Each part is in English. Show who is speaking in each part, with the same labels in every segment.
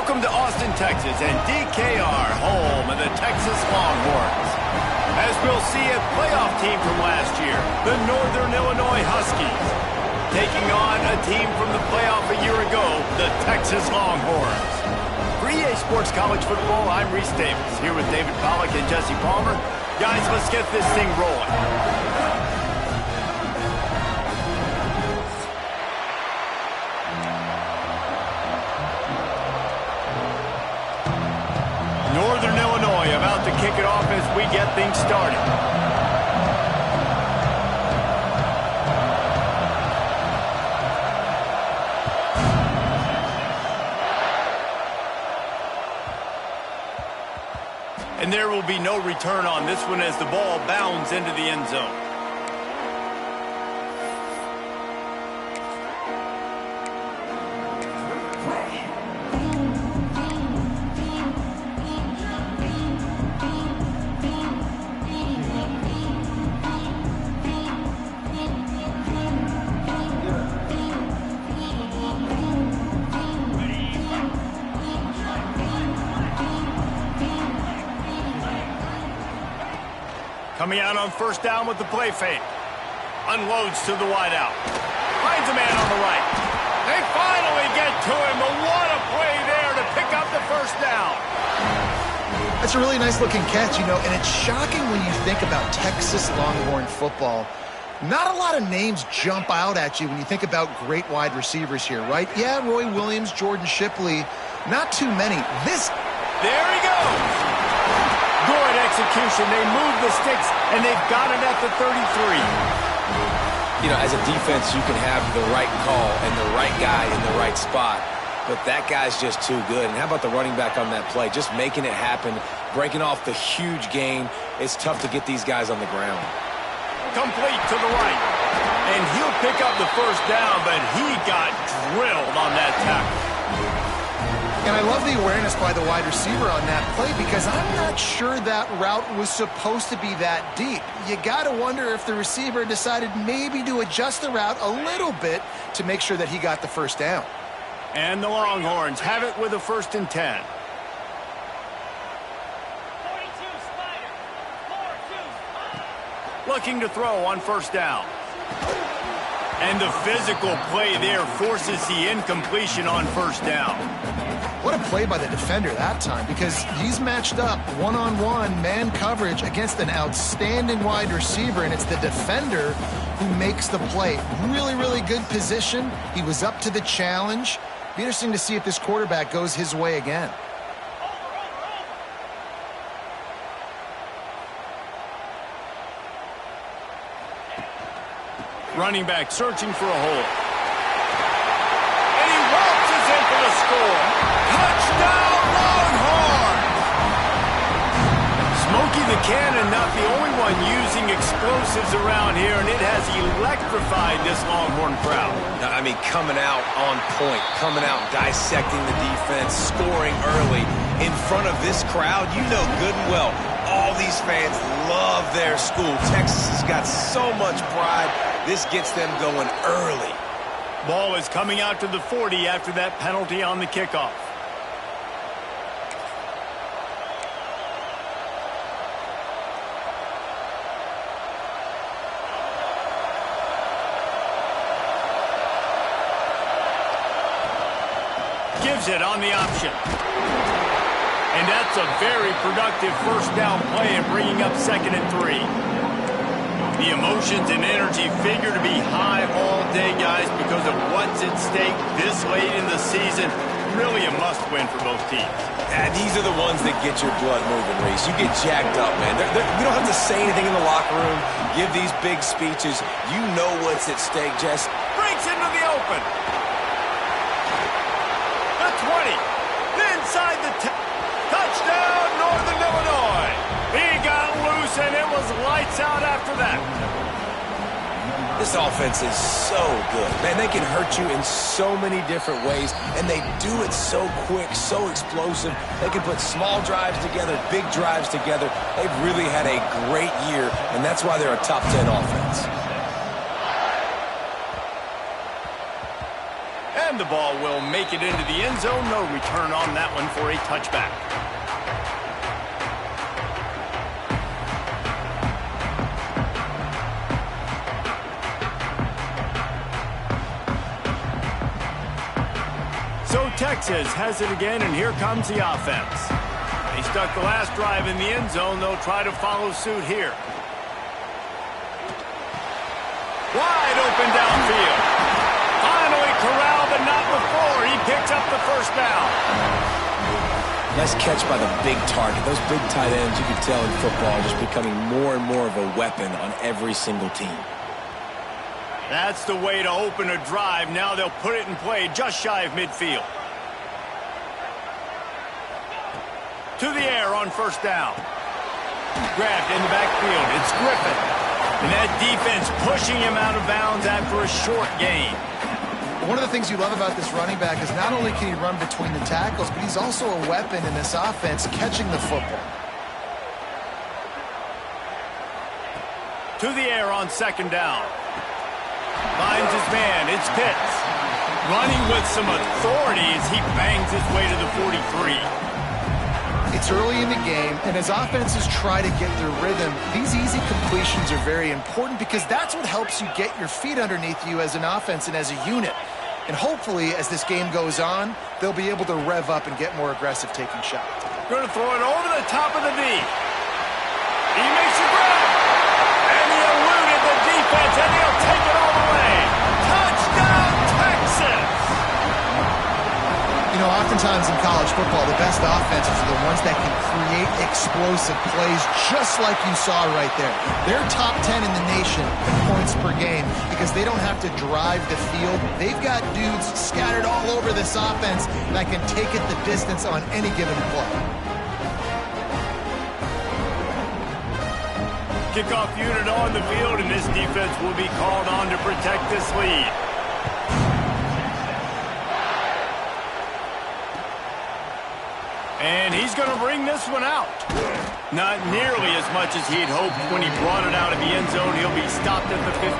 Speaker 1: Welcome to Austin, Texas, and DKR, home of the Texas Longhorns. As we'll see, a playoff team from last year, the Northern Illinois Huskies, taking on a team from the playoff a year ago, the Texas Longhorns. For EA Sports College Football, I'm Reese Davis, here with David Pollack and Jesse Palmer. Guys, let's get this thing rolling. Northern Illinois about to kick it off as we get things started. And there will be no return on this one as the ball bounds into the end zone. Coming out on first down with the play fake. Unloads to the wideout. Finds a man on the right. They finally get to him, but what a play there to pick up the first down.
Speaker 2: That's a really nice looking catch, and it's shocking when you think about Texas Longhorn football. Not a lot of names jump out at you when you think about great wide receivers here, right? Yeah, Roy Williams, Jordan Shipley, not too many.
Speaker 1: There he goes. Good execution. They move the sticks, and they've got it at the 33.
Speaker 3: As a defense, you can have the right call and the right guy in the right spot, but that guy's just too good. And how about the running back on that play? Just making it happen, breaking off the huge gain. It's tough to get these guys on the ground.
Speaker 1: Complete to the right. And he'll pick up the first down, but he got drilled on that tackle.
Speaker 2: And I love the awareness by the wide receiver on that play because I'm not sure that route was supposed to be that deep. You got to wonder if the receiver decided maybe to adjust the route a little bit to make sure that he got the first down.
Speaker 1: And the Longhorns have it with a 1st and 10.
Speaker 4: 42 Spider. 4-2.
Speaker 1: Looking to throw on first down. And the physical play there forces the incompletion on first down.
Speaker 2: What a play by the defender that time because he's matched up one-on-one man coverage against an outstanding wide receiver, and it's the defender who makes the play. Really, really good position. He was up to the challenge. Be interesting to see if this quarterback goes his way again.
Speaker 1: Running back searching for a hole. And he waltzes in for the score. Touchdown, Longhorns! Smokey the Cannon not the only one using explosives around here, and it has electrified this Longhorn crowd.
Speaker 3: Coming out on point, coming out dissecting the defense, scoring early in front of this crowd. You know good and well, all these fans love their school. Texas has got so much pride. This gets them going early.
Speaker 1: Ball is coming out to the 40 after that penalty on the kickoff. Gives it on the option. And that's a very productive first down play and bringing up 2nd and 3. The emotions and energy figure to be high all day, guys, because of what's at stake this late in the season. Really a must-win for both teams.
Speaker 3: These are the ones that get your blood moving, Reese. You get jacked up, man. We don't have to say anything in the locker room, give these big speeches. You know what's at stake, Jess.
Speaker 1: Breaks into the open. The 20. Inside the 10. Touchdown, Northern Illinois. He got loose, and it was lights out after that.
Speaker 3: This offense is so good. Man, they can hurt you in so many different ways, and they do it so quick, so explosive. They can put small drives together, big drives together. They've really had a great year, and that's why they're a top 10 offense.
Speaker 1: And the ball will make make it into the end zone. No return on that one for a touchback. So Texas has it again, and here comes the offense. They stuck the last drive in the end zone. They'll try to follow suit here. Wide open downfield. Finally corralled, but not before. He picks up the first down.
Speaker 3: Nice catch by the big target. Those big tight ends, you can tell in football, are just becoming more and more of a weapon on every single team.
Speaker 1: That's the way to open a drive. Now they'll put it in play just shy of midfield. To the air on first down. Grabbed in the backfield. It's Griffin. And that defense pushing him out of bounds after a short gain.
Speaker 2: One of the things you love about this running back is not only can he run between the tackles, but he's also a weapon in this offense catching the football.
Speaker 1: To the air on second down. Finds his man. It's Pitts. Running with some authority as he bangs his way to the 43.
Speaker 2: It's early in the game, and as offenses try to get their rhythm, these easy completions are very important because that's what helps you get your feet underneath you as an offense and as a unit. And hopefully, as this game goes on, they'll be able to rev up and get more aggressive taking shots.
Speaker 1: Going to throw it over the top of the V. He makes a grab. And he eluded the defense, and he'll take it all the way. Touchdown, Texas!
Speaker 2: You know, oftentimes in college football, the best offenses are the ones that can create explosive plays just like you saw right there. They're top 10 in the nation in points per game because they don't have to drive the field. They've got dudes scattered all over this offense that can take it the distance on any given play.
Speaker 1: Kickoff unit on the field, and this defense will be called on to protect this lead. And he's going to bring this one out. Not nearly as much as he'd hoped when he brought it out of the end zone. He'll be stopped at the 15.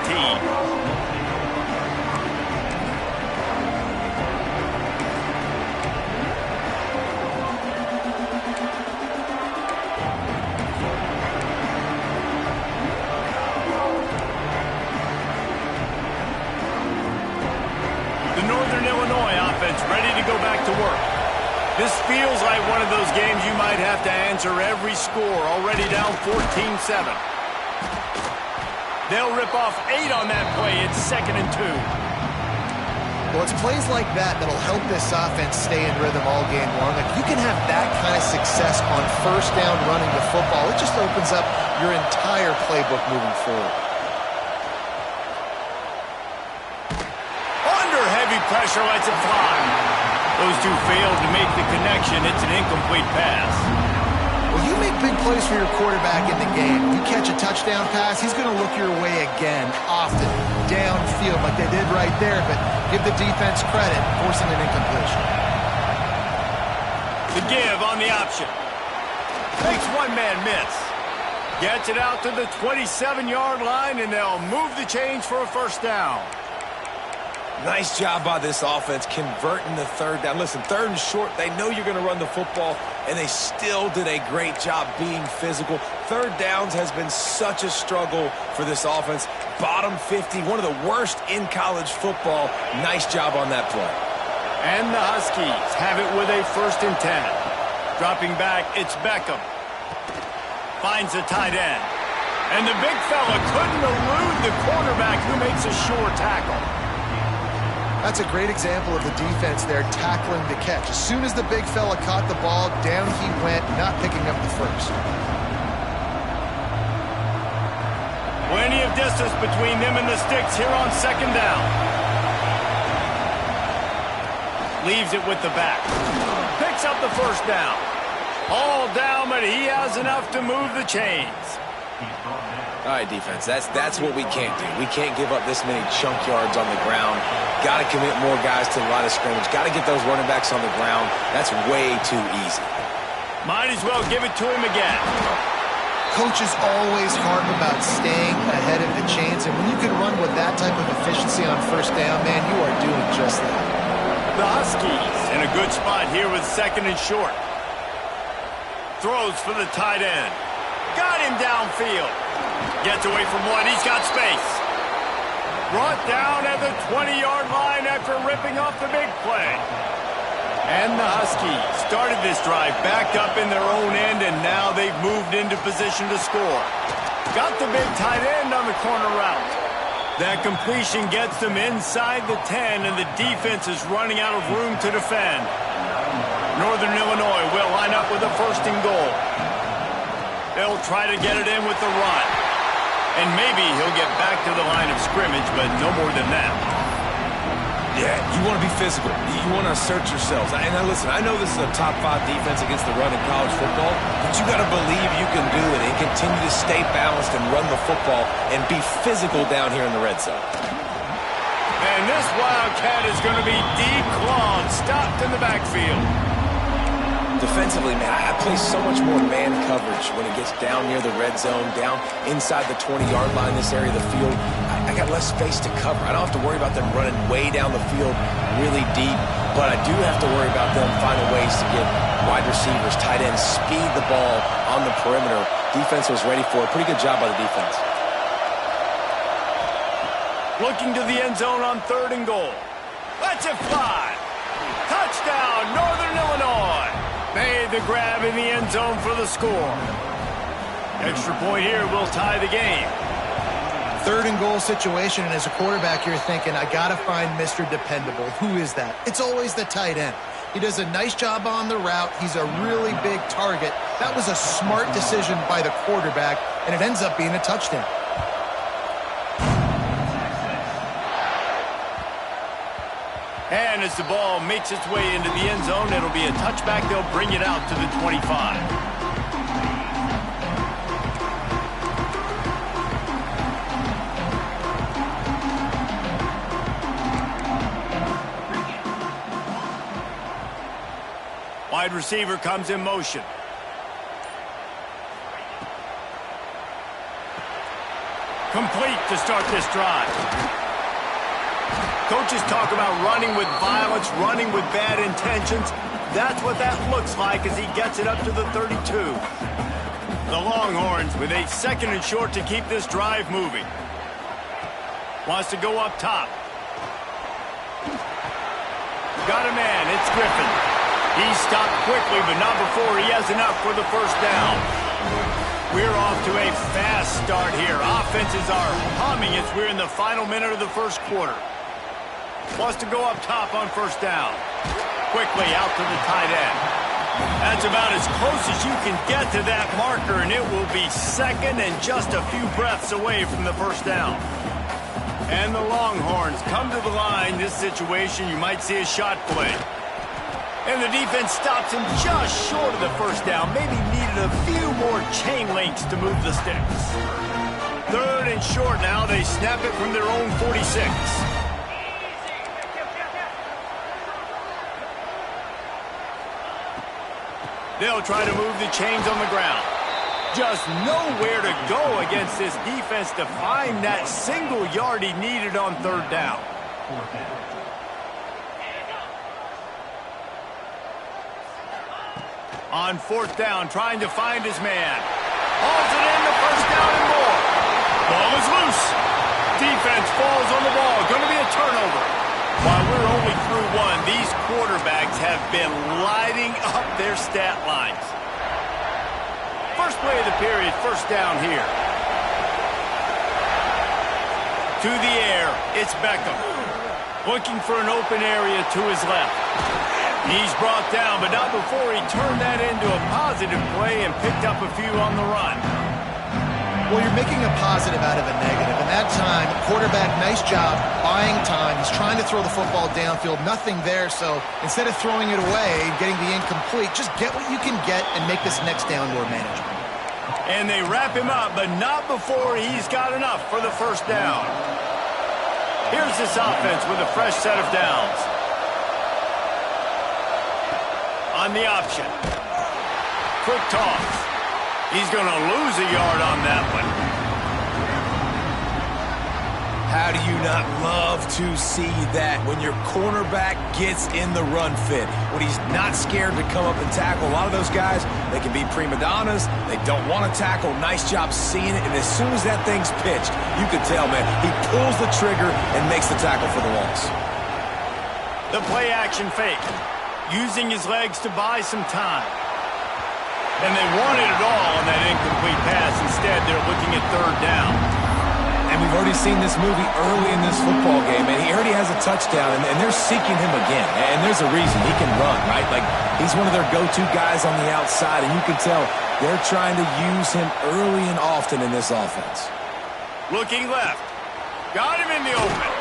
Speaker 1: The Northern Illinois offense ready to go back to work. This feels like one of those games you might have to answer every score, already down 14-7. They'll rip off 8 on that play. It's 2nd and 2.
Speaker 2: Well, it's plays like that that'll help this offense stay in rhythm all game long. If you can have that kind of success on first down running the football, it just opens up your entire playbook moving forward.
Speaker 1: Under heavy pressure, lets it fly. Those two failed to make the connection. It's an incomplete pass.
Speaker 2: Well, you make big plays for your quarterback in the game. You catch a touchdown pass, he's going to look your way again, often, downfield like they did right there, but give the defense credit, forcing an incompletion.
Speaker 1: The give on the option. Makes one man miss. Gets it out to the 27-yard line, and they'll move the chains for a first down.
Speaker 3: Nice job by this offense converting the third down. Listen, 3rd and short, they know you're going to run the football, and they still did a great job being physical. 3rd downs has been such a struggle for this offense. Bottom 50, one of the worst in college football. Nice job on that play.
Speaker 1: And the Huskies have it with a 1st and 10. Dropping back, it's Beckham. Finds the tight end. And the big fella couldn't elude the quarterback who makes a sure tackle.
Speaker 2: That's a great example of the defense there tackling the catch. As soon as the big fella caught the ball, down he went, not picking up the first.
Speaker 1: Plenty of distance between them and the sticks here on 2nd down. Leaves it with the back. Picks up the first down. All down, but he has enough to move the chains.
Speaker 3: All right, defense, that's what we can't do. We can't give up this many chunk yards on the ground. Got to commit more guys to the line of scrimmage. Got to get those running backs on the ground. That's way too easy.
Speaker 1: Might as well give it to him again.
Speaker 2: Coaches always harp about staying ahead of the chains, and when you can run with that type of efficiency on first down, man, you are doing just that.
Speaker 1: The Huskies in a good spot here with second and short. Throws for the tight end. Got him downfield. Gets away from one. He's got space. Brought down at the 20-yard line after ripping off the big play. And the Huskies started this drive backed up in their own end, and now they've moved into position to score. Got the big tight end on the corner route. That completion gets them inside the 10, and the defense is running out of room to defend. Northern Illinois will line up with a first and goal. They'll try to get it in with the run. And maybe he'll get back to the line of scrimmage, but no more than that.
Speaker 3: Yeah, you want to be physical. You want to assert yourselves. And now listen, I know this is a top 5 defense against the run in college football, but you got to believe you can do it and continue to stay balanced and run the football and be physical down here in the red zone.
Speaker 1: And this Wildcat is going to be declawed, stopped in the backfield.
Speaker 3: Defensively, man, I play so much more man coverage when it gets down near the red zone, down inside the 20-yard line, this area of the field. I got less space to cover. I don't have to worry about them running way down the field really deep, but I do have to worry about them finding ways to get wide receivers, tight ends, speed the ball on the perimeter. Defense was ready for it. Pretty good job by the defense.
Speaker 1: Looking to the end zone on third and goal. Let's it fly. Touchdown, Northern Illinois. Made the grab in the end zone for the score. Extra point here will tie the game.
Speaker 2: Third and goal situation, and as a quarterback, you're thinking, I got to find Mr. Dependable. Who is that? It's always the tight end. He does a nice job on the route. He's a really big target. That was a smart decision by the quarterback, and it ends up being a touchdown.
Speaker 1: And as the ball makes its way into the end zone, it'll be a touchback. They'll bring it out to the 25. Wide receiver comes in motion. Complete to start this drive. Coaches talk about running with violence, running with bad intentions. That's what that looks like as he gets it up to the 32. The Longhorns with a second and short to keep this drive moving. Wants to go up top. Got a man, it's Griffin. He stopped quickly, but not before he has enough for the first down. We're off to a fast start here. Offenses are humming as we're in the final minute of the first quarter. Wants to go up top on first down. Quickly out to the tight end. That's about as close as you can get to that marker, and it will be second and just a few breaths away from the first down. And the Longhorns come to the line. This situation, you might see a shot play. And the defense stops him just short of the first down. Maybe needed a few more chain links to move the sticks. Third and short now. They snap it from their own 46. They'll try to move the chains on the ground. Just nowhere to go against this defense to find that single yard he needed on third down. On fourth down, trying to find his man. Hauls it in, the first down and more. Ball is loose. Defense falls on the ball. Going to be a turnover. While we're only through one, these quarterbacks have been lighting up their stat lines. First play of the period, first down here. To the air, it's Beckham. Looking for an open area to his left. He's brought down, but not before he turned that into a positive play and picked up a few on the run.
Speaker 2: Well, you're making a positive out of a negative. And that time, quarterback, nice job, buying time. He's trying to throw the football downfield. Nothing there, so instead of throwing it away and getting the incomplete, just get what you can get and make this next down more manageable.
Speaker 1: And they wrap him up, but not before he's got enough for the first down. Here's this offense with a fresh set of downs. On the option. Quick toss. He's going to lose a yard on that one.
Speaker 3: How do you not love to see that when your cornerback gets in the run fit, when he's not scared to come up and tackle? A lot of those guys, they can be prima donnas. They don't want to tackle. Nice job seeing it. And as soon as that thing's pitched, you can tell, man, he pulls the trigger and makes the tackle for the loss.
Speaker 1: The play action fake, using his legs to buy some time. And they wanted it all on that incomplete pass. Instead, they're looking at third down.
Speaker 3: And we've already seen this movie early in this football game, and he already has a touchdown, and they're seeking him again. And there's a reason. He can run, right? Like, he's one of their go-to guys on the outside, and you can tell they're trying to use him early and often in this offense.
Speaker 1: Looking left. Got him in the open.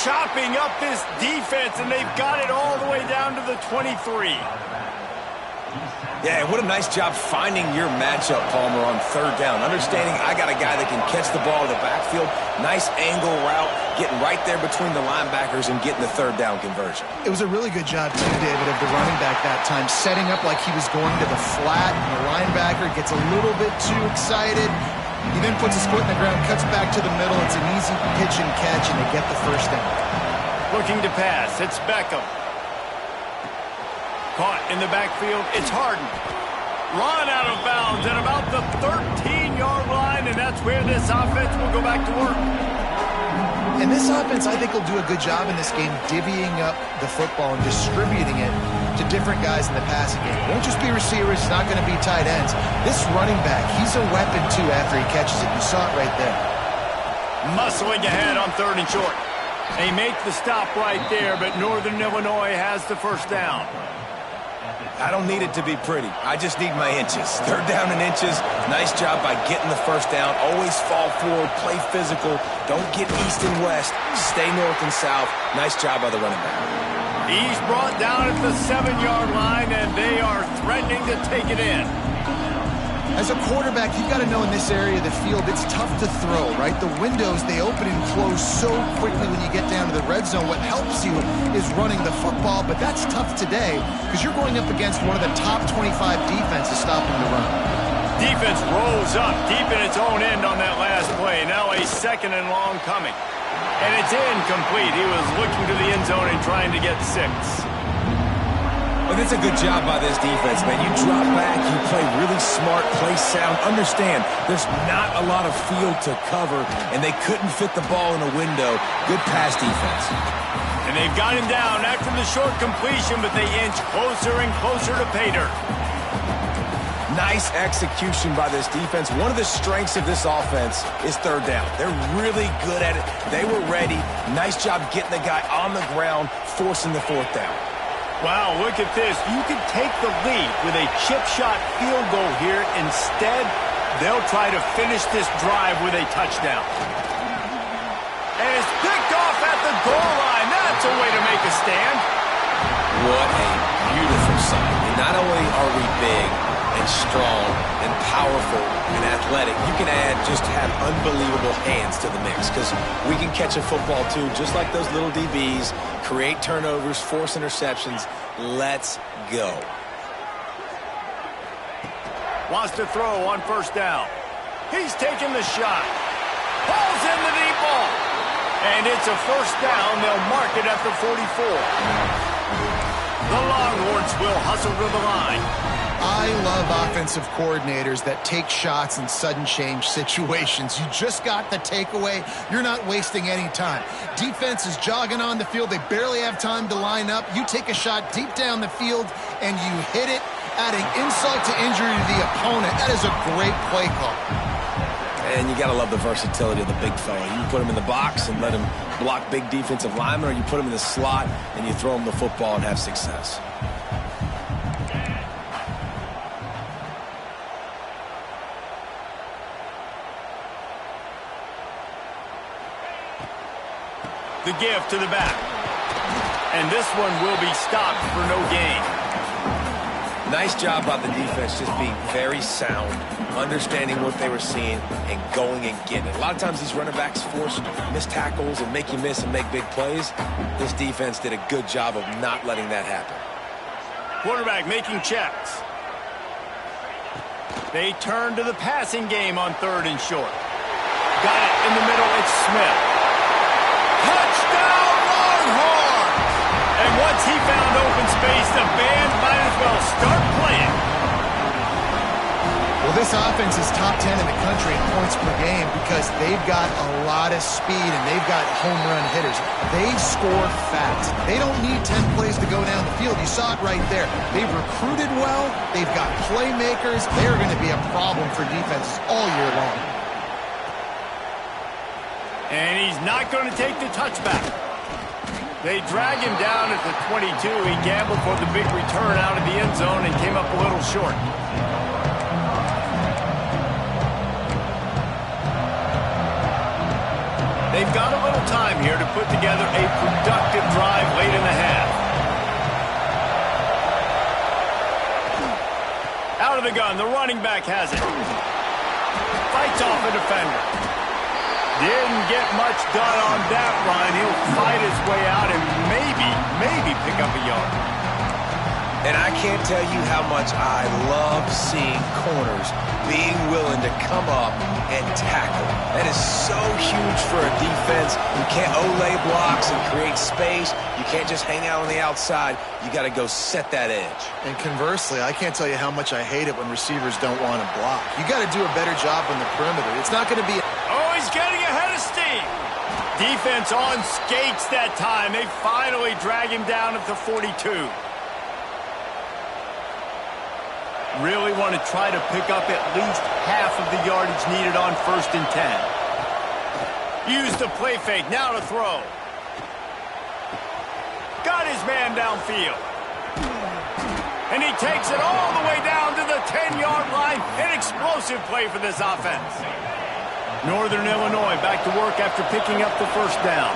Speaker 1: Chopping up this defense, and they've got it all the way down to the 23.
Speaker 3: Yeah, what a nice job finding your matchup, Palmer, on third down. Understanding I got a guy that can catch the ball in the backfield. Nice angle route, getting right there between the linebackers and getting the third down conversion.
Speaker 2: It was a really good job, too, David, of the running back that time, setting up like he was going to the flat, and the linebacker gets a little bit too excited. He then puts his foot in the ground, cuts back to the middle. It's an easy pitch and catch, and they get the first down.
Speaker 1: Looking to pass. It's Beckham. Caught in the backfield. It's Harden. Run out of bounds at about the 13-yard line, and that's where this offense will go back to work.
Speaker 2: And this offense, I think, will do a good job in this game divvying up the football and distributing it to different guys in the passing game. It won't just be receivers. It's not going to be tight ends. This running back, he's a weapon, too, after he catches it. You saw it right there.
Speaker 1: Muscling ahead on third and short. They make the stop right there, but Northern Illinois has the first down.
Speaker 3: I don't need it to be pretty. I just need my inches. Third down and inches. Nice job by getting the first down. Always fall forward, play physical. Don't get east and west. Stay north and south. Nice job by the running back.
Speaker 1: He's brought down at the 7-yard line, and they are threatening to take it in.
Speaker 2: As a quarterback, you've got to know in this area of the field, it's tough to throw, right? The windows, they open and close so quickly when you get down to the red zone. What helps you is running the football, but that's tough today because you're going up against one of the top 25 defenses stopping the run.
Speaker 1: Defense rolls up deep in its own end on that last play. Now a second and long coming. And it's incomplete. He was looking to the end zone and trying to get 6.
Speaker 3: Well, that's a good job by this defense, man. You drop back, you play really smart, play sound. Understand, there's not a lot of field to cover, and they couldn't fit the ball in a window. Good pass defense.
Speaker 1: And they've got him down after the short completion, but they inch closer and closer to pay dirt.
Speaker 3: Nice execution by this defense. One of the strengths of this offense is third down. They're really good at it. They were ready. Nice job getting the guy on the ground, forcing the fourth down.
Speaker 1: Wow, look at this. You could take the lead with a chip shot field goal here. Instead, they'll try to finish this drive with a touchdown. And it's picked off at the goal line. That's a way to make a stand.
Speaker 3: What a beautiful sight. And not only are we big and strong and powerful and athletic, you can just have unbelievable hands to the mix because we can catch a football too, just like those little DBs, create turnovers, force interceptions. Let's go.
Speaker 1: Wants to throw on first down. He's taking the shot. Pulls in the deep ball. And it's a first down. They'll mark it at the 44. The Longhorns will hustle to the line.
Speaker 2: I love offensive coordinators that take shots in sudden change situations. You just got the takeaway. You're not wasting any time. Defense is jogging on the field. They barely have time to line up. You take a shot deep down the field, and you hit it, adding insult to injury to the opponent. That is a great play call.
Speaker 3: And you got to love the versatility of the big fella. You put him in the box and let him block big defensive linemen, or you put him in the slot and you throw him the football and have success.
Speaker 1: The give to the back. And this one will be stopped for no gain.
Speaker 3: Nice job by the defense, just being very sound, understanding what they were seeing, and going and getting it. A lot of times these running backs force missed tackles and make you miss and make big plays. This defense did a good job of not letting that happen.
Speaker 1: Quarterback making checks. They turn to the passing game on third and short. Got it in the middle. It's Smith. Touchdown, Longhorns! And once he found open space, the band might as well start playing.
Speaker 2: Well, this offense is top 10 in the country in points per game because they've got a lot of speed and they've got home run hitters. They score fast. They don't need 10 plays to go down the field. You saw it right there. They've recruited well. They've got playmakers. They're going to be a problem for defenses all year long.
Speaker 1: And he's not going to take the touchback. They drag him down at the 22. He gambled for the big return out of the end zone and came up a little short. They've got a little time here to put together a productive drive late in the half. Out of the gun, the running back has it. Fights off a defender. Didn't get much done on that run. He'll fight his way out and maybe pick up a yard.
Speaker 3: And I can't tell you how much I love seeing corners being willing to come up and tackle. That is so huge for a defense. You can't olay blocks and create space. You can't just hang out on the outside. You got to go set that edge.
Speaker 2: And conversely, I can't tell you how much I hate it when receivers don't want to block. You got to do a better job on the perimeter. It's not going to be...
Speaker 1: Oh, he's getting ahead of steam. Defense on skates that time. They finally drag him down at the 42. Really want to try to pick up at least half of the yardage needed on 1st and 10. Use the play fake, now to throw. Got his man downfield. And he takes it all the way down to the 10-yard line. An explosive play for this offense. Northern Illinois back to work after picking up the first down.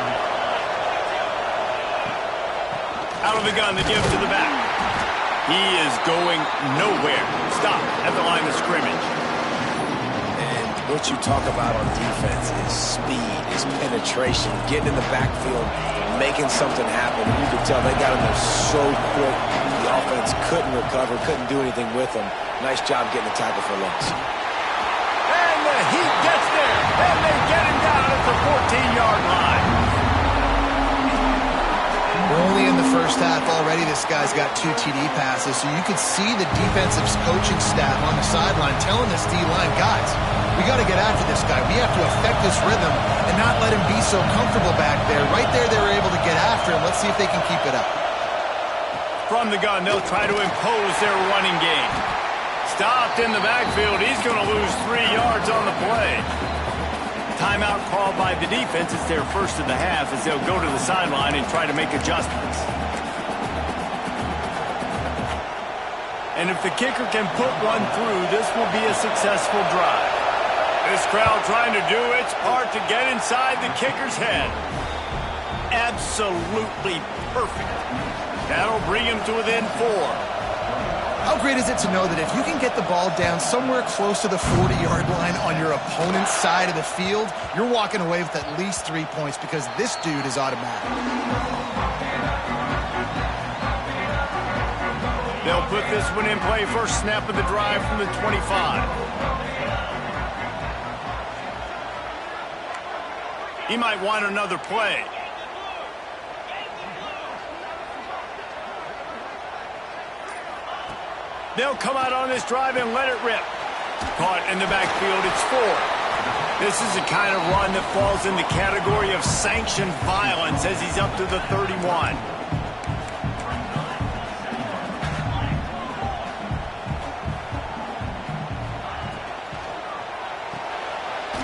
Speaker 1: Out of the gun, the give to the back. He is going nowhere. Stop at the line of scrimmage.
Speaker 3: And what you talk about on defense is speed, is penetration, getting in the backfield, making something happen. You could tell they got in there so quick. The offense couldn't recover, couldn't do anything with them. Nice job getting the tackle for loss.
Speaker 1: And the heat gets there, and they get him down at the 14-yard line.
Speaker 2: We're only in the first half already. This guy's got 2 TD passes, so you could see the defensive coaching staff on the sideline telling this D-line, guys, we got to get after this guy. We have to affect this rhythm and not let him be so comfortable back there. Right there, they were able to get after him. Let's see if they can keep it up.
Speaker 1: From the gun, they'll try to impose their running game. Stopped in the backfield. He's going to lose 3 yards on the play. Timeout called by the defense. It's their first of the half as they'll go to the sideline and try to make adjustments. And if the kicker can put one through, this will be a successful drive. This crowd trying to do its part to get inside the kicker's head. Absolutely perfect. That'll bring him to within 4.
Speaker 2: How great is it to know that if you can get the ball down somewhere close to the 40-yard line on your opponent's side of the field, you're walking away with at least 3 points because this dude is automatic.
Speaker 1: They'll put this one in play. First snap of the drive from the 25. He might want another play. They'll come out on this drive and let it rip. Caught in the backfield, it's 4. This is the kind of run that falls in the category of sanctioned violence as he's up to the 31.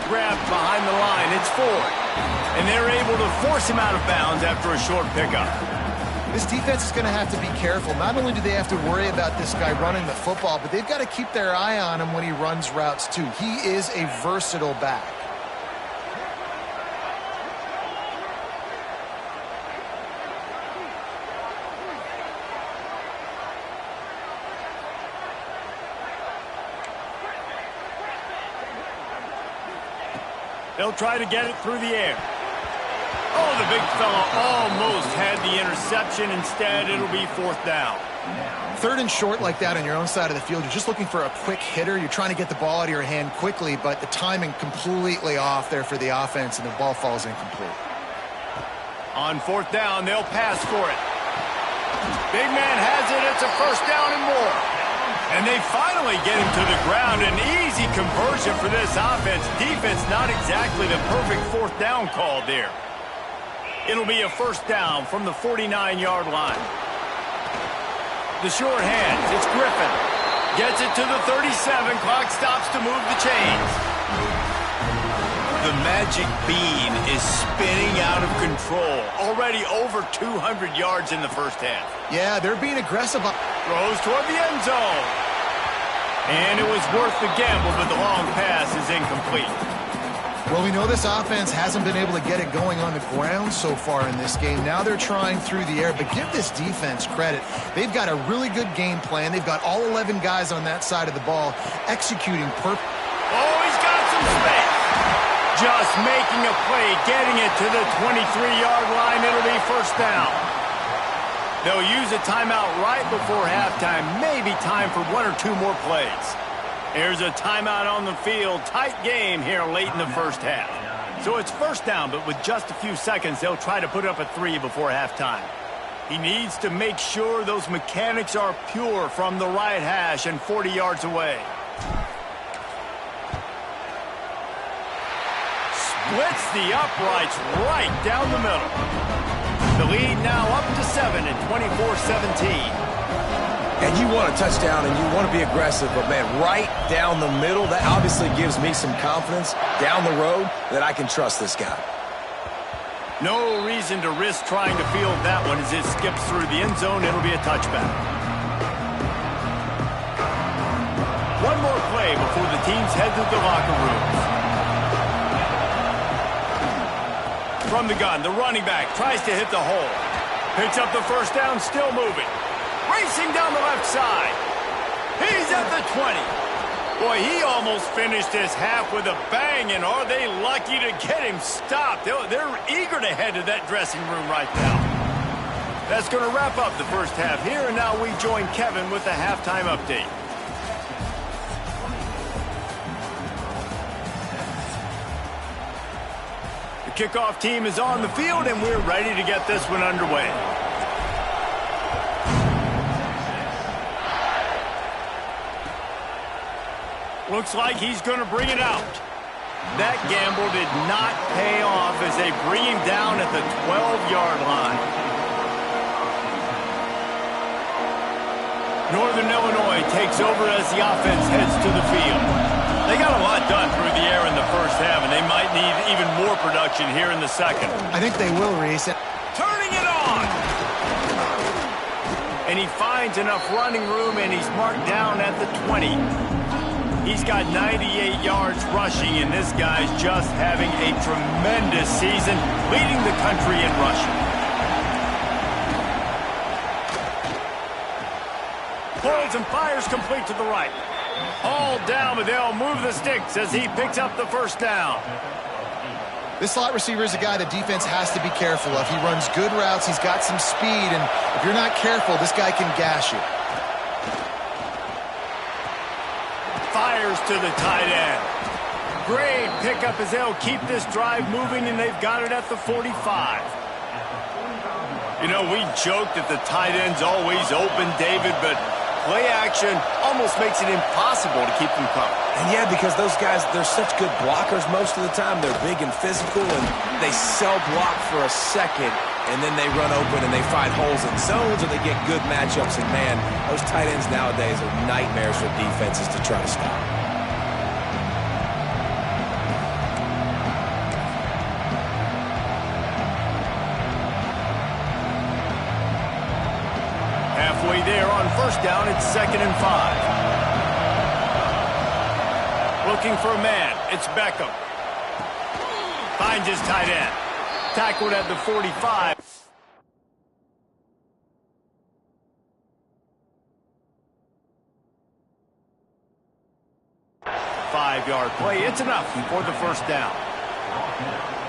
Speaker 1: Grabbed behind the line, it's 4. And they're able to force him out of bounds after a short pickup.
Speaker 2: This defense is going to have to be careful. Not only do they have to worry about this guy running the football, but they've got to keep their eye on him when he runs routes too. He is a versatile back.
Speaker 1: They'll try to get it through the air. Oh, the big fella almost had the interception. Instead, it'll be 4th down.
Speaker 2: 3rd and short like that on your own side of the field. You're just looking for a quick hitter. You're trying to get the ball out of your hand quickly, but the timing completely off there for the offense, and the ball falls incomplete.
Speaker 1: On fourth down, they'll pass for it. Big man has it. It's a first down and more. And they finally get him to the ground. An easy conversion for this offense. Defense not exactly the perfect fourth down call there. It'll be a first down from the 49-yard line. The short hands. It's Griffin. Gets it to the 37. Clock stops to move the chains. The magic bean is spinning out of control. Already over 200 yards in the first half.
Speaker 2: Yeah, they're being aggressive.
Speaker 1: Throws toward the end zone. And it was worth the gamble, but the long pass is incomplete.
Speaker 2: Well, we know this offense hasn't been able to get it going on the ground so far in this game. Now they're trying through the air, but give this defense credit. They've got a really good game plan. They've got all 11 guys on that side of the ball executing perfect.
Speaker 1: Oh, he's got some space. Just making a play, getting it to the 23-yard line. It'll be first down. They'll use a timeout right before halftime. Maybe time for one or two more plays. There's a timeout on the field. Tight game here late in the first half. So it's first down, but with just a few seconds, they'll try to put up a 3 before halftime. He needs to make sure those mechanics are pure from the right hash and 40 yards away. Splits the uprights right down the middle. The lead now up to 7 at 24-17.
Speaker 3: And you want a touchdown and you want to be aggressive, but, man, right down the middle, that obviously gives me some confidence down the road that I can trust this guy.
Speaker 1: No reason to risk trying to field that one as it skips through the end zone. It'll be a touchback. One more play before the teams head to the locker rooms. From the gun, the running back tries to hit the hole. Picks up the first down, still moving. Racing down the left side. He's at the 20. Boy, he almost finished his half with a bang, and are they lucky to get him stopped. They're eager to head to that dressing room right now. That's going to wrap up the first half here, and now we join Kevin with the halftime update. The kickoff team is on the field, and we're ready to get this one underway. Looks like he's going to bring it out. That gamble did not pay off as they bring him down at the 12-yard line. Northern Illinois takes over as the offense heads to the field. They got a lot done through the air in the first half, and they might need even more production here in the second.
Speaker 2: I think they will, Reese.
Speaker 1: Turning it on! And he finds enough running room, and he's marked down at the 20. He's got 98 yards rushing, and this guy's just having a tremendous season, leading the country in rushing. Pulls and fires complete to the right. All down, but they'll move the sticks as he picks up the first down.
Speaker 2: This slot receiver is a guy the defense has to be careful of. He runs good routes. He's got some speed, and if you're not careful, this guy can gash you.
Speaker 1: Fires to the tight end. Great pickup as they'll keep this drive moving, and they've got it at the 45. You know, we joked that the tight end's always open, David, but play action almost makes it impossible to keep them covered.
Speaker 3: And, yeah, because those guys, they're such good blockers most of the time. They're big and physical, and they sell block for a second, and then they run open and they find holes in zones, or they get good matchups. And, man, those tight ends nowadays are nightmares for defenses to try to stop.
Speaker 1: Halfway there on first down, it's 2nd and 5. Looking for a man. It's Beckham. Finds his tight end. Tackled at the 45. Five-yard play. It's enough for the first down.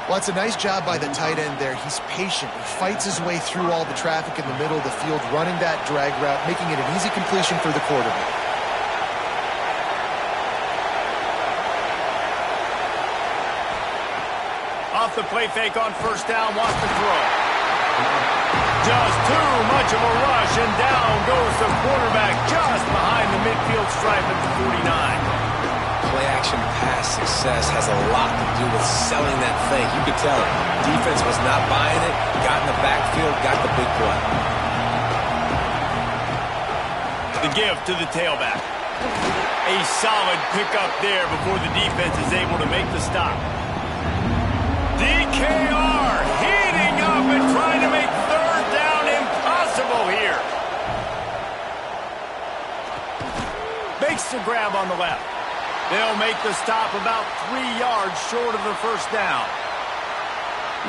Speaker 2: Well, it's a nice job by the tight end there. He's patient. He fights his way through all the traffic in the middle of the field, running that drag route, making it an easy completion for the quarterback.
Speaker 1: Off the play fake on first down, wants to throw. Just too much of a rush, and down goes the quarterback just behind the midfield stripe at the 49.
Speaker 3: Play-action pass success has a lot to do with selling that thing. You could tell it. Defense was not buying it, got in the backfield, got the big play.
Speaker 1: The give to the tailback. A solid pickup there before the defense is able to make the stop. DKR heating up and trying to make third down impossible here. Makes the grab on the left. They'll make the stop about 3 yards short of the first down.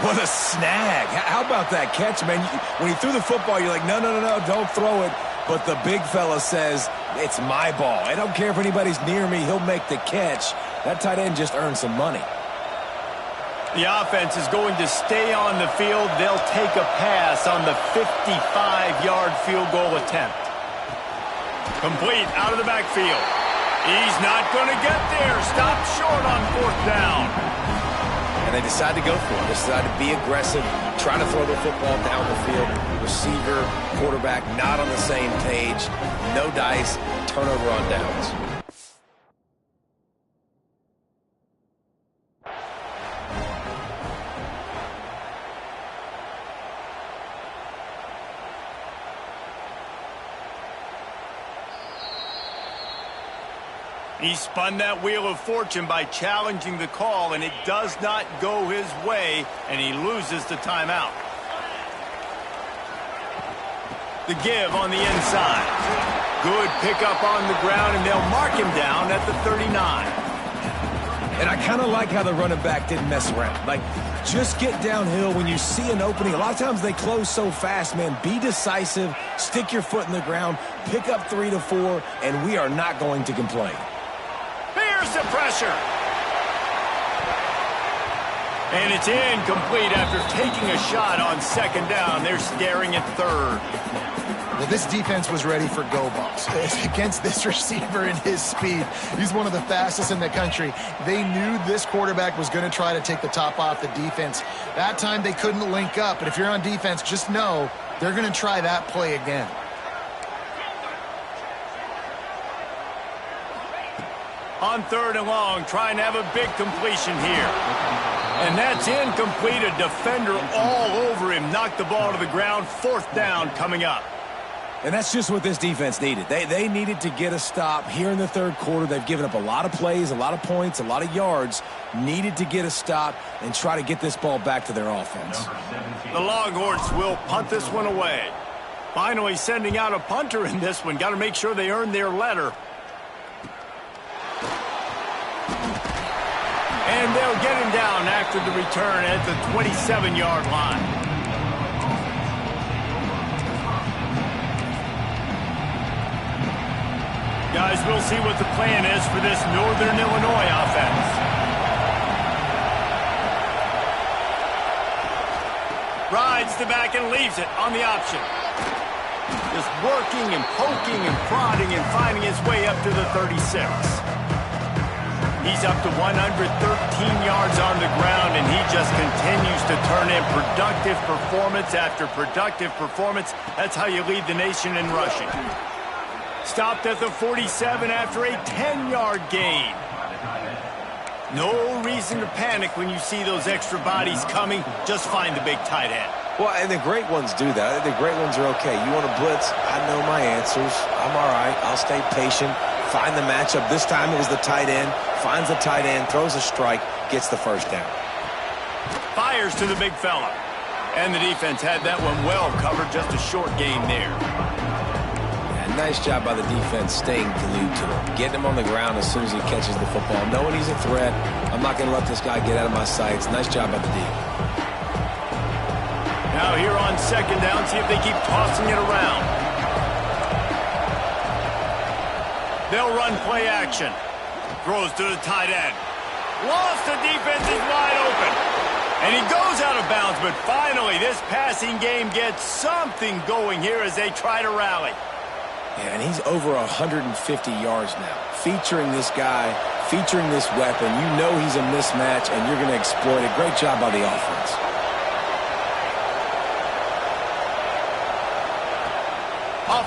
Speaker 3: What a snag. How about that catch, man? When he threw the football, you're like, no, don't throw it. But the big fella says, it's my ball. I don't care if anybody's near me. He'll make the catch. That tight end just earned some money.
Speaker 1: The offense is going to stay on the field. They'll take a pass on the 55-yard field goal attempt. Complete out of the backfield. He's not going to get there. Stopped short on fourth down.
Speaker 3: And they decide to go for it. They decide to be aggressive, try to throw the football down the field. Receiver, quarterback, not on the same page. No dice, turnover on downs.
Speaker 1: He spun that wheel of fortune by challenging the call, and it does not go his way, and he loses the timeout. The give on the inside. Good pickup on the ground, and they'll mark him down at the 39.
Speaker 3: And I kind of like how the running back didn't mess around. Like, just get downhill when you see an opening. A lot of times they close so fast, man. Be decisive, stick your foot in the ground, pick up 3 to 4, and we are not going to complain.
Speaker 1: Here's the pressure. And it's incomplete after taking a shot on second down. They're staring at third.
Speaker 2: Well, this defense was ready for go balls against this receiver and his speed. He's one of the fastest in the country. They knew this quarterback was going to try to take the top off the defense. That time they couldn't link up, but if you're on defense, just know they're going to try that play again.
Speaker 1: On third and long, trying to have a big completion here. And that's incomplete. A defender all over him. Knocked the ball to the ground. Fourth down coming up.
Speaker 3: And that's just what this defense needed. They needed to get a stop here in the third quarter. They've given up a lot of plays, a lot of points, a lot of yards. Needed to get a stop and try to get this ball back to their offense.
Speaker 1: The Longhorns will punt this one away. Finally sending out a punter in this one. Got to make sure they earn their letter. And they'll get him down after the return at the 27-yard line. Guys, we'll see what the plan is for this Northern Illinois offense. Rides the back and leaves it on the option. Just working and poking and prodding and finding his way up to the 36. He's up to 113 yards on the ground, and he just continues to turn in productive performance after productive performance. That's how you lead the nation in rushing. Stopped at the 47 after a 10-yard gain. No reason to panic when you see those extra bodies coming. Just find the big tight end.
Speaker 3: Well, and the great ones do that. The great ones are okay. You want to blitz? I know my answers. I'm all right. I'll stay patient. Find the matchup. This time it was the tight end. Finds the tight end, throws a strike, gets the first down.
Speaker 1: Fires to the big fella. And the defense had that one well covered. Just a short gain there.
Speaker 3: Yeah, nice job by the defense staying glued to him. Getting him on the ground as soon as he catches the football. Knowing he's a threat. I'm not going to let this guy get out of my sights. Nice job by the D.
Speaker 1: Now here on second down, see if they keep tossing it around. They'll run play action. Throws to the tight end. Lost, the defense is wide open. And he goes out of bounds, but finally this passing game gets something going here as they try to rally.
Speaker 3: Yeah, and he's over 150 yards now. Featuring this guy, featuring this weapon. You know he's a mismatch, and you're going to exploit it. Great job by the offense.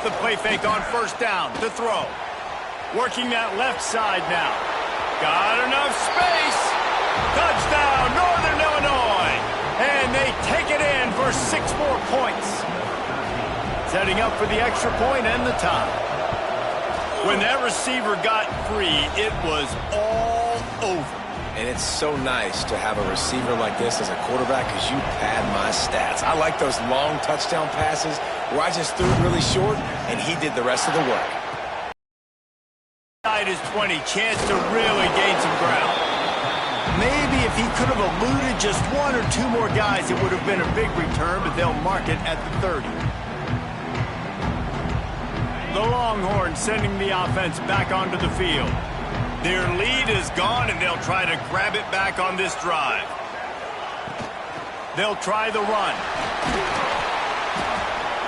Speaker 1: the play fake on first down to throw. Working that left side now. Got enough space. Touchdown, Northern Illinois. And they take it in for 6 more points. Setting up for the extra point and the tie. When that receiver got free, it was all over.
Speaker 3: And it's so nice to have a receiver like this as a quarterback because you pad my stats. I like those long touchdown passes where I just threw it really short and he did the rest of the work.
Speaker 1: Side is 20, chance to really gain some ground. Maybe if he could have eluded just 1 or 2 more guys, it would have been a big return, but they'll mark it at the 30. The Longhorns sending the offense back onto the field. Their lead is gone, and they'll try to grab it back on this drive. They'll try the run.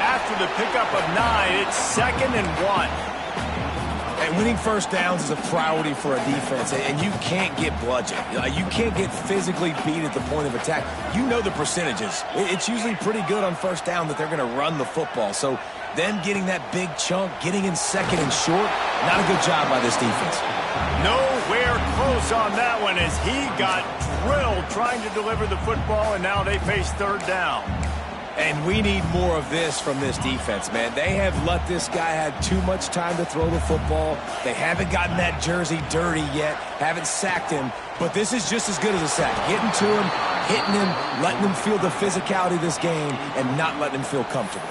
Speaker 1: After the pickup of 9, it's 2nd and 1.
Speaker 3: And winning first downs is a priority for a defense, and you can't get bludgeoned. You can't get physically beat at the point of attack. You know the percentages. It's usually pretty good on first down that they're going to run the football. So them getting that big chunk, getting in 2nd and short, not a good job by this defense.
Speaker 1: Nowhere close on that one as he got drilled trying to deliver the football, and now they face 3rd down.
Speaker 3: And we need more of this from this defense, man. They have let this guy have too much time to throw the football. They haven't gotten that jersey dirty yet, haven't sacked him, but this is just as good as a sack. Getting to him, hitting him, letting him feel the physicality of this game, and not letting him feel comfortable.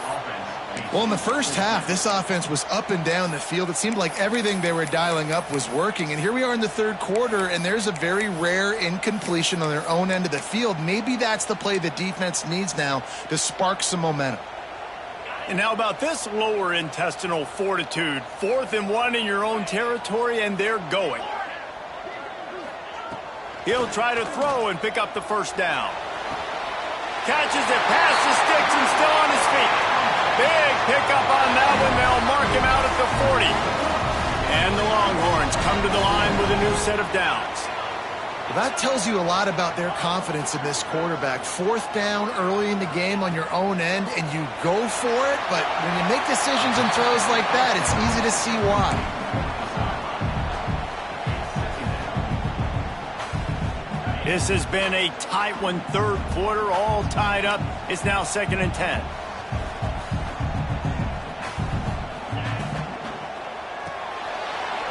Speaker 2: Well, in the first half, this offense was up and down the field. It seemed like everything they were dialing up was working. And here we are in the 3rd quarter, and there's a very rare incompletion on their own end of the field. Maybe that's the play the defense needs now to spark some momentum.
Speaker 1: And how about this lower intestinal fortitude? 4th and 1 in your own territory, and they're going. He'll try to throw and pick up the first down. Catches it past the sticks and still on his feet. Big pickup on that one. They'll mark him out at the 40. And the Longhorns come to the line with a new set of downs.
Speaker 2: Well, that tells you a lot about their confidence in this quarterback. 4th down early in the game on your own end, and you go for it. But when you make decisions and throws like that, it's easy to see why.
Speaker 1: This has been a tight one, 3rd quarter, all tied up. It's now 2nd and 10.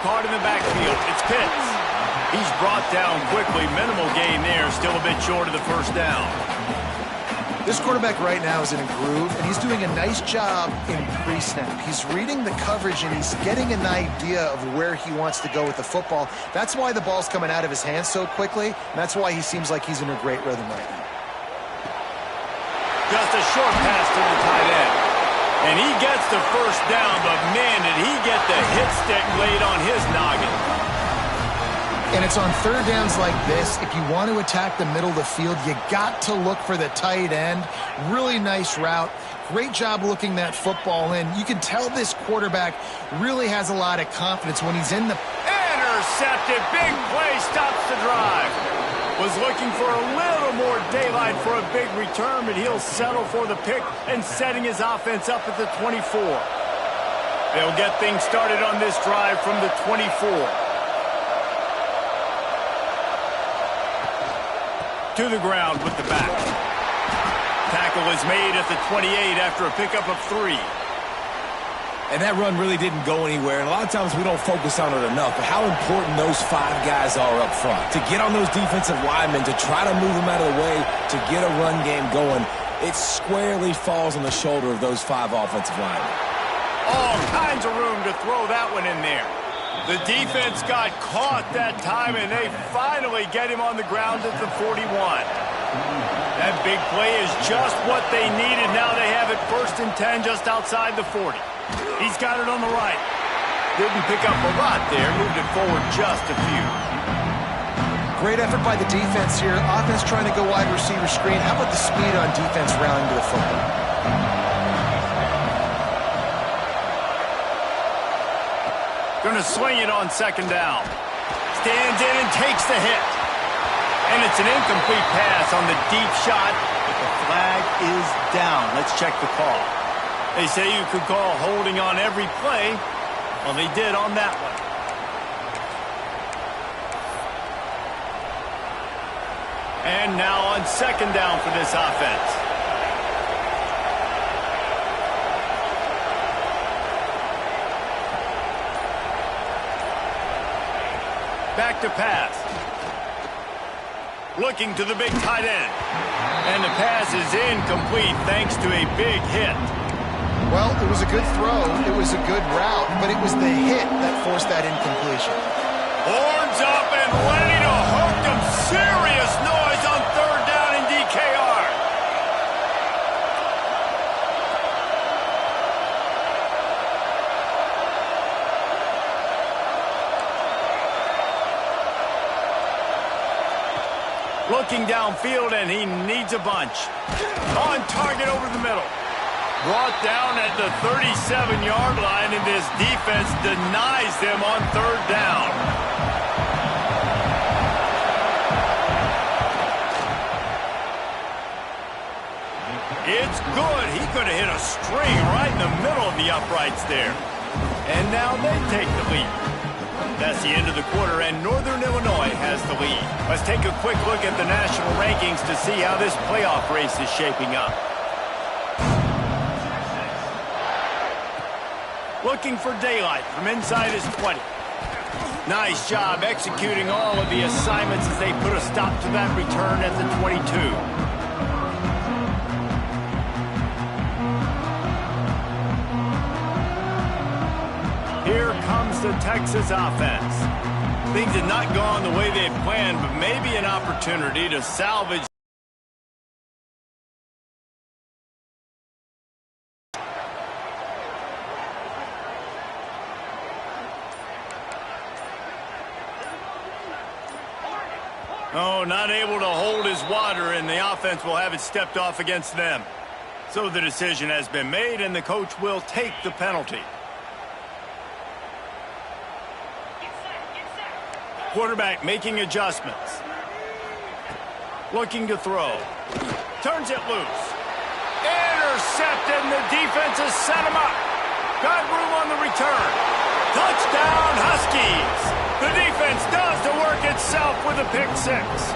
Speaker 1: Caught in the backfield. It's Pitts. He's brought down quickly. Minimal gain there. Still a bit short of the first down.
Speaker 2: This quarterback right now is in a groove, and he's doing a nice job in pre-snap. He's reading the coverage, and he's getting an idea of where he wants to go with the football. That's why the ball's coming out of his hands so quickly, and that's why he seems like he's in a great rhythm right now.
Speaker 1: Just a short pass to the tight end. And he gets the first down, but man, did he get the hit stick laid on his noggin.
Speaker 2: And it's on 3rd downs like this. If you want to attack the middle of the field, you got to look for the tight end. Really nice route. Great job looking that football in. You can tell this quarterback really has a lot of confidence when he's in the...
Speaker 1: Intercepted. Big play stops the drive. Was looking for a little more daylight for a big return, but he'll settle for the pick and setting his offense up at the 24. They'll get things started on this drive from the 24. To the ground with the back. Tackle is made at the 28 after a pickup of 3.
Speaker 3: And that run really didn't go anywhere. And a lot of times we don't focus on it enough. But how important those 5 guys are up front. To get on those defensive linemen, to try to move them out of the way, to get a run game going, it squarely falls on the shoulder of those 5 offensive linemen.
Speaker 1: All kinds of room to throw that one in there. The defense got caught that time, and they finally get him on the ground at the 41. That big play is just what they needed. Now they have it 1st and 10 just outside the 40. He's got it on the right. Didn't pick up a lot there. Moved it forward just a few.
Speaker 2: Great effort by the defense here. Offense trying to go wide receiver screen. How about the speed on defense rallying to the football?
Speaker 1: Going to swing it on 2nd down. Stands in and takes the hit. And it's an incomplete pass on the deep shot, but the flag is down. Let's check the call. They say you could call holding on every play. Well, they did on that one. And now on second down for this offense. Back to pass. Looking to the big tight end. And the pass is incomplete thanks to a big hit.
Speaker 2: Well, it was a good throw. It was a good route, but it was the hit that forced that incompletion.
Speaker 1: Horns up and ready to hook them. Serious noise on third down in DKR. Looking downfield, and he needs a bunch. On target over the middle. Brought down at the 37-yard line, and this defense denies them on third down. It's good. He could have hit a string right in the middle of the uprights there. And now they take the lead. That's the end of the quarter, and Northern Illinois has the lead. Let's take a quick look at the national rankings to see how this playoff race is shaping up. Looking for daylight from inside his 20. Nice job executing all of the assignments as they put a stop to that return at the 22. Here comes the Texas offense. Things had not gone the way they had planned, but maybe an opportunity to salvage. Oh, not able to hold his water, and the offense will have it stepped off against them. So the decision has been made, and the coach will take the penalty. Quarterback making adjustments. Looking to throw. Turns it loose. Intercepted, and the defense has set him up. Got room on the return. Touchdown, Huskies! The defense does the work itself with a pick six.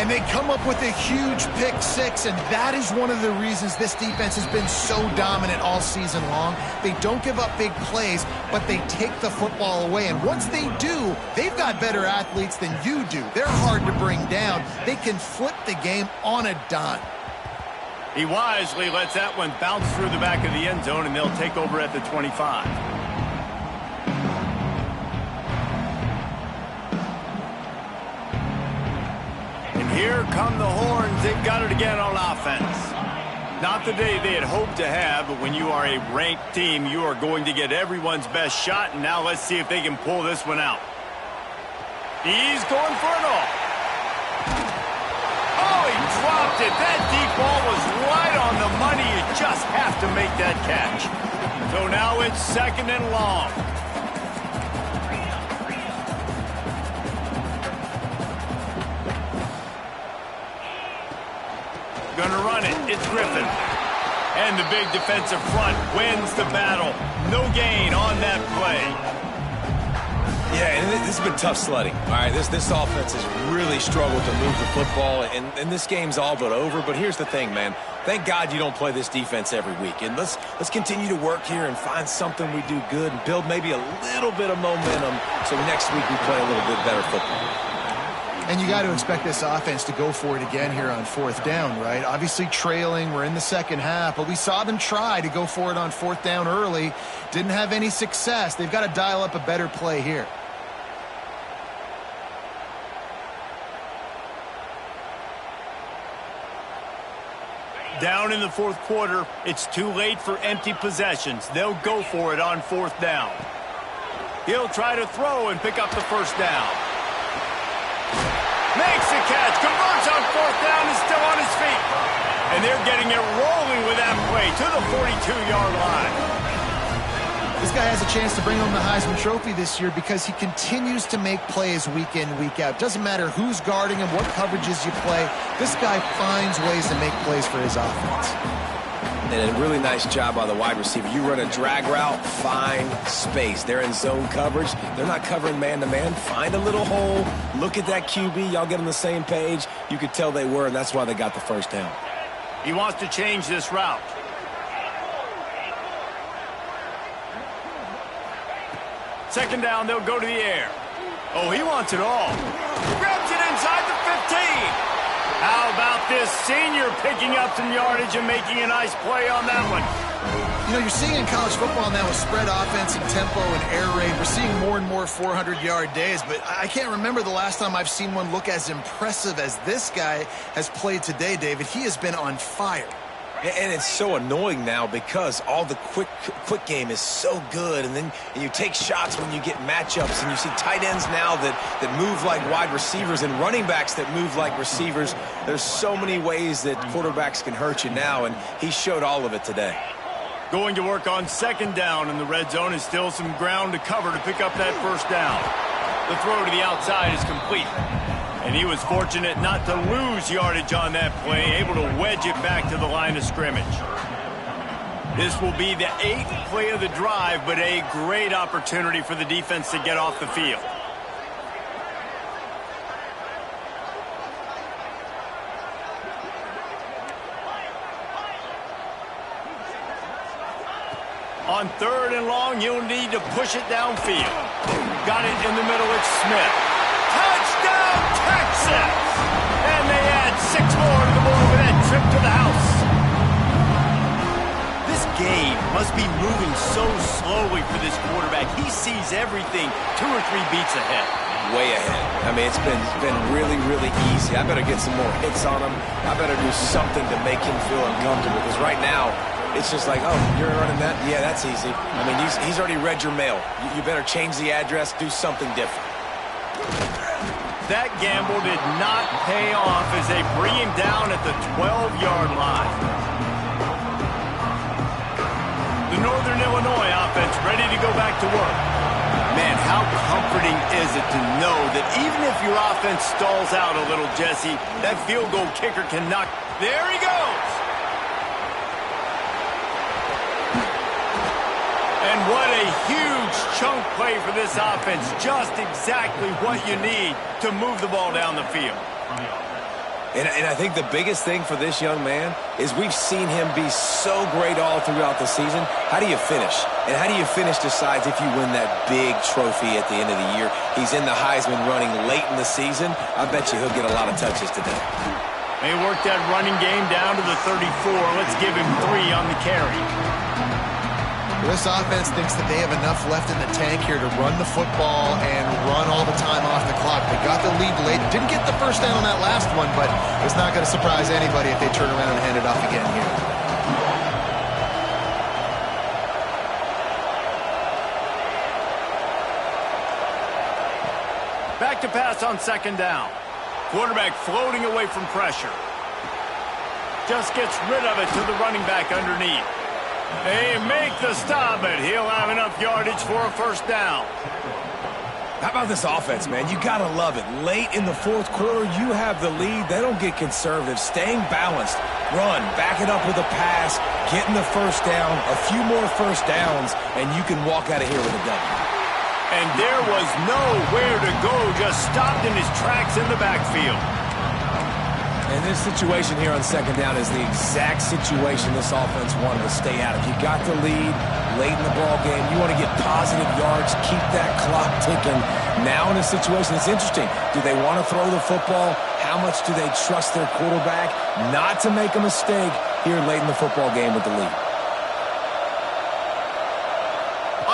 Speaker 2: And they come up with a huge pick six, and that is one of the reasons this defense has been so dominant all season long. They don't give up big plays, but they take the football away. And once they do, they've got better athletes than you do. They're hard to bring down. They can flip the game on a dime.
Speaker 1: He wisely lets that one bounce through the back of the end zone, and they'll take over at the 25. Here come the horns. They've got it again on offense. Not the day they had hoped to have, but when you are a ranked team, you are going to get everyone's best shot, and now let's see if they can pull this one out. He's going for it all. Oh, he dropped it. That deep ball was right on the money. You just have to make that catch. So now it's second and long. Gonna run it. It's Griffin. And the big defensive front wins the battle. No gain on that play.
Speaker 3: Yeah, and this has been tough sledding. All right, this offense has really struggled to move the football, and this game's all but over. But here's the thing, man. Thank God you don't play this defense every week. And let's continue to work here and find something we do good and build maybe a little bit of momentum so next week we play a little bit better football.
Speaker 2: And you got to expect this offense to go for it again here on fourth down, right? Obviously trailing, we're in the second half, but we saw them try to go for it on fourth down early. Didn't have any success. They've got to dial up a better play here.
Speaker 1: Down in the fourth quarter, it's too late for empty possessions. They'll go for it on fourth down. He'll try to throw and pick up the first down. Makes the catch, converts on fourth down, is still on his feet. And they're getting it rolling with that play to the 42-yard line.
Speaker 2: This guy has a chance to bring home the Heisman Trophy this year because he continues to make plays week in, week out. Doesn't matter who's guarding him, what coverages you play. This guy finds ways to make plays for his offense.
Speaker 3: And a really nice job by the wide receiver. You run a drag route, find space. They're in zone coverage. They're not covering man-to-man. Find a little hole. Look at that QB. Y'all get on the same page. You could tell they were, and that's why they got the first down.
Speaker 1: He wants to change this route. Second down, they'll go to the air. Oh, he wants it all. Grabs it inside the 15. How about this senior picking up some yardage and making a nice play on that one?
Speaker 2: You know, you're seeing in college football now with spread offense and tempo and air raid, we're seeing more and more 400-yard days, but I can't remember the last time I've seen one look as impressive as this guy has played today, David. He has been on fire.
Speaker 3: And it's so annoying now because all the quick game is so good, and then you take shots when you get matchups, and you see tight ends now that move like wide receivers and running backs that move like receivers. There's so many ways that quarterbacks can hurt you now, and he showed all of it today.
Speaker 1: Going to work on second down in the red zone is still some ground to cover to pick up that first down. The throw to the outside is complete. And he was fortunate not to lose yardage on that play, able to wedge it back to the line of scrimmage. This will be the 8th play of the drive, but a great opportunity for the defense to get off the field. On third and long, you'll need to push it downfield. Got it in the middle, it's Smith. Touchdown, Texas! And they add 6 more to the board with that trip to the house. This game must be moving so slowly for this quarterback. He sees everything 2 or 3 beats ahead.
Speaker 3: Way ahead. I mean, it's been really, really easy. I better get some more hits on him. I better do something to make him feel uncomfortable, because right now, it's just like, oh, you're running that? Yeah, that's easy. I mean, he's already read your mail. You better change the address, do something different.
Speaker 1: That gamble did not pay off as they bring him down at the 12-yard line. The Northern Illinois offense ready to go back to work. Man, how comforting is it to know that even if your offense stalls out a little, Jesse, that field goal kicker can knock. There he goes. And what a huge chunk play for this offense. Just exactly what you need to move the ball down the field.
Speaker 3: And I think the biggest thing for this young man is we've seen him be so great all throughout the season. How do you finish? And how do you finish decides if you win that big trophy at the end of the year. He's in the Heisman running late in the season. I bet you he'll get a lot of touches today.
Speaker 1: They worked that running game down to the 34. Let's give him 3 on the carry.
Speaker 2: This offense thinks that they have enough left in the tank here to run the football and run all the time off the clock. They got the lead late. Didn't get the first down on that last one, but it's not going to surprise anybody if they turn around and hand it off again here.
Speaker 1: Back to pass on second down. Quarterback floating away from pressure. Just gets rid of it to the running back underneath. They make the stop, but he'll have enough yardage for a first down.
Speaker 3: How about this offense, man? You got to love it. Late in the fourth quarter, you have the lead. They don't get conservative. Staying balanced. Run. Back it up with a pass. Getting the first down. A few more first downs, and you can walk out of here with a W.
Speaker 1: And there was nowhere to go. Just stopped in his tracks in the backfield.
Speaker 3: And this situation here on second down is the exact situation this offense wanted to stay out of. You got the lead late in the ball game. You want to get positive yards, keep that clock ticking. Now in a situation, it's interesting. Do they want to throw the football? How much do they trust their quarterback not to make a mistake here late in the football game with the lead?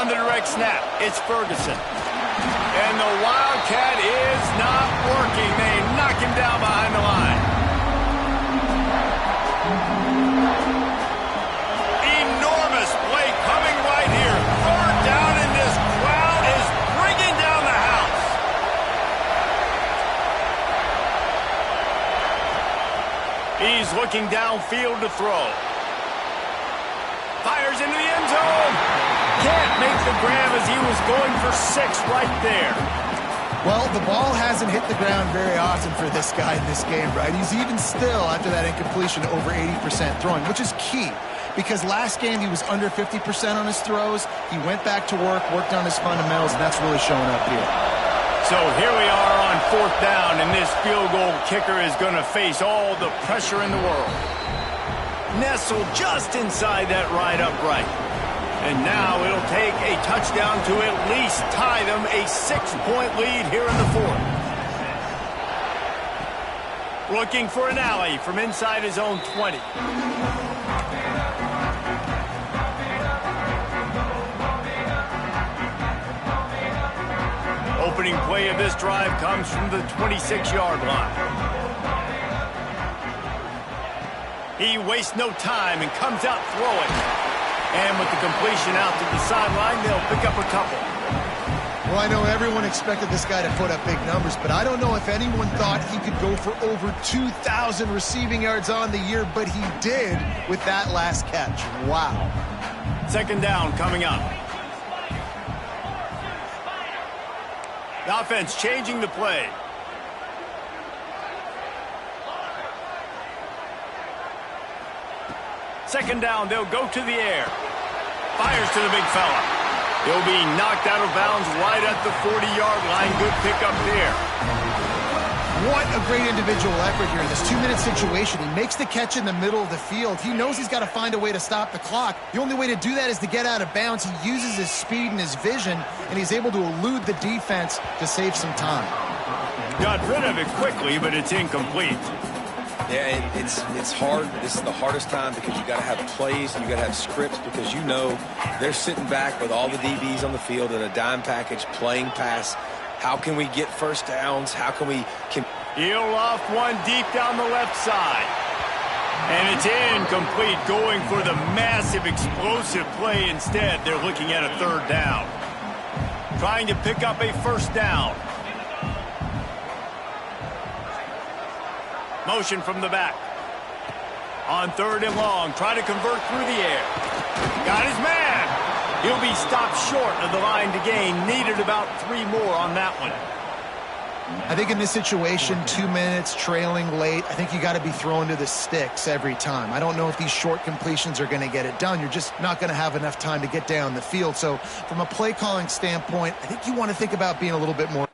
Speaker 1: On the direct snap, it's Ferguson. And the Wildcat is not working. They knock him down behind the line. Enormous play coming right here. Third down, and this crowd is bringing down the house. He's looking downfield to throw. Fires into the end zone. Can't make the grab as he was going for 6 right there.
Speaker 2: Well, the ball hasn't hit the ground very often for this guy in this game, right? He's even still, after that incompletion, over 80% throwing, which is key. because last game he was under 50% on his throws. He went back to work, worked on his fundamentals, and that's really showing up here.
Speaker 1: So here we are on 4th down, and this field goal kicker is going to face all the pressure in the world. Nestled just inside that right upright. And now it'll take a touchdown to at least tie them a 6-point lead here in the 4th. Looking for an alley from inside his own 20. Opening play of this drive comes from the 26-yard line. He wastes no time and comes out throwing. And with the completion out to the sideline, they'll pick up a couple.
Speaker 2: Well, I know everyone expected this guy to put up big numbers, but I don't know if anyone thought he could go for over 2,000 receiving yards on the year, but he did with that last catch. Wow.
Speaker 1: 2nd down coming up. The offense changing the play. Second down, they'll go to the air. Fires to the big fella. He'll be knocked out of bounds right at the 40-yard line. Good pickup there.
Speaker 2: What a great individual effort here in this 2-minute situation. He makes the catch in the middle of the field. He knows he's got to find a way to stop the clock. The only way to do that is to get out of bounds. He uses his speed and his vision, and he's able to elude the defense to save some time.
Speaker 1: Got rid of it quickly, but it's incomplete.
Speaker 3: Yeah, it's hard. This is the hardest time because you got to have plays and you got to have scripts because you know they're sitting back with all the DBs on the field in a dime package playing pass. How can we get first downs? How can we...
Speaker 1: He'll off one deep down the left side. And it's incomplete, going for the massive explosive play instead. They're looking at a 3rd down. Trying to pick up a 1st down. Motion from the back. On 3rd and long, try to convert through the air. Got his man. He'll be stopped short of the line to gain. Needed about 3 more on that one.
Speaker 2: I think in this situation, 2 minutes, trailing late, I think you got to be throwing to the sticks every time. I don't know if these short completions are going to get it done. You're just not going to have enough time to get down the field. So from a play calling standpoint, I think you want to think about being a little bit more